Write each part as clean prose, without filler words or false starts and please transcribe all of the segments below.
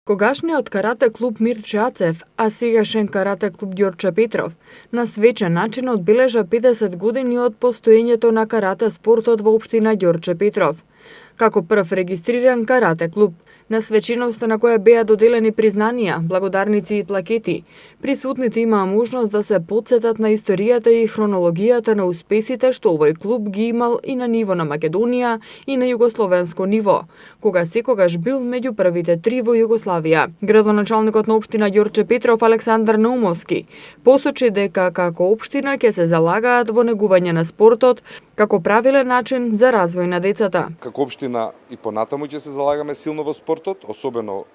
Когашниот карате клуб Мирче Ацев, а сегашен карате клуб Ѓорче Петров, на свечен начин одбележа 50 години од постоењето на карате спортот во општина Ѓорче Петров. Како прв регистриран карате клуб, на свеченоста на која беа доделени признанија, благодарници и плакети, присутните имаа можност да се потсетат на историјата и хронологијата на успесите што овој клуб ги имал и на ниво на Македонија и на југословенско ниво, кога секогаш бил меѓу првите три во Југославија. Градоначалникот на општина Ѓорче Петров Александар Наумовски посочи дека како општина ќе се залагаат во негување на спортот како правилен начин за развој на децата. Како општина и понатаму ќе се залагаме силно во спортот, особено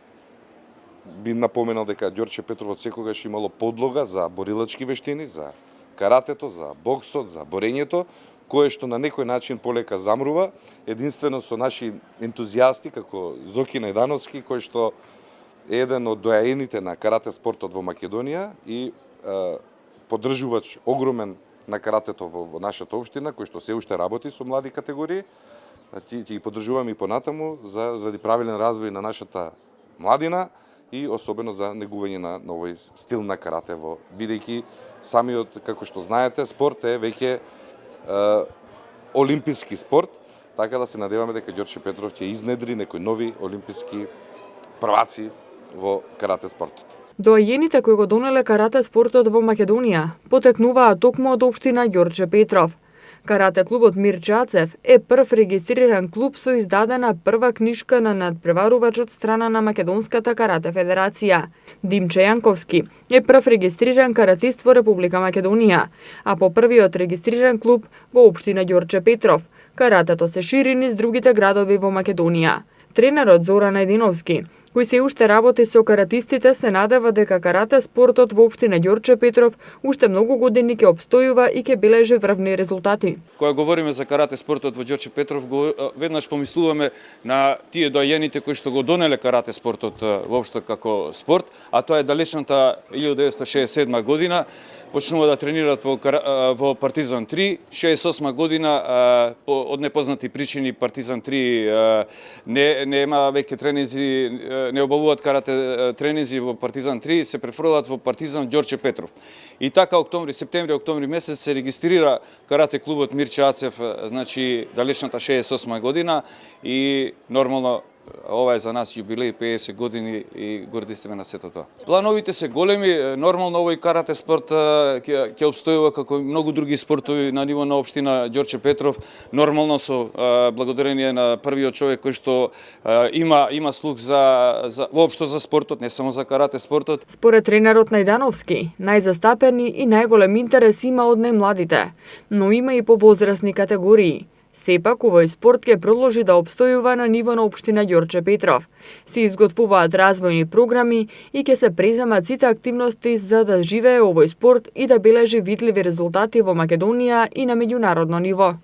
би напоменал дека Ѓорче Петровот секогаш имало подлога за борилачки вештини, за каратето, за боксот, за борењето, кое што на некој начин полека замрува, единствено со наши ентузијасти како Зоки Најдановски, кој што е еден од доаените на карате спортот во Македонија и поддржувач огромен на каратето во нашата општина, кој што се уште работи со млади категории. Ќе ги поддржуваме и понатаму заради правилен развој на нашата младина и особено за негување на овој стил на карате бидејќи самиот, како што знаете, спорт е веќе олимписки спорт, така да се надеваме дека Ѓорче Петров ќе изнедри некои нови олимписки прваци во карате спортот. Доајените кои го донеле карате спортот во Македонија потекнуваа токму од општина Ѓорче Петров. Карате клубот Мирче Ацев е прв регистриран клуб со издадена прва книшка на надпреварувач од страна на Македонската карате федерација. Димче Јанковски е прв регистриран каратист во Република Македонија, а по првиот регистриран клуб во општина Ѓорче Петров, каратето се шири низ другите градови во Македонија. Тренерот Зоран Најдиновски, кој се уште работи со каратистите, се надева дека карате спортот во општина Ѓорче Петров уште многу години ќе опстојува и ќе бележи врвни резултати. Кога говориме за карате спортот во Ѓорче Петров, веднаш помислуваме на тие доајените кои што го донеле карате спортот воопшто како спорт, а тоа е далечната 1967 година. Почнува да тренират во Партизан 3, 68 година од непознати причини Партизан 3 нема веќе тренинзи, не обавуваат карате тренинзи во Партизан 3, се префрлат во Партизан Ѓорче Петров. И така септември месец се регистрира карате клубот Мирче Ацев, значи далечната 68 година и нормално ова е за нас јубилеј 50 години и горди сме на сето тоа. Плановите се големи, нормално овој карате спорт ќе опстојува како многу други спортови на ниво на општина Ѓорче Петров, нормално со благодарение на првиот човек кој што има слух воопшто за спортот, не само за карате спортот. Според тренерот Најдановски, најзастапени и најголем интерес има од најмладите, но има и по возрастни категории. Сепак, овој спорт ќе продолжи да опстојува на ниво на општина Ѓорче Петров. Се изготвуваат развојни програми и ќе се преземат сите активности за да живее овој спорт и да бележи видливи резултати во Македонија и на меѓународно ниво.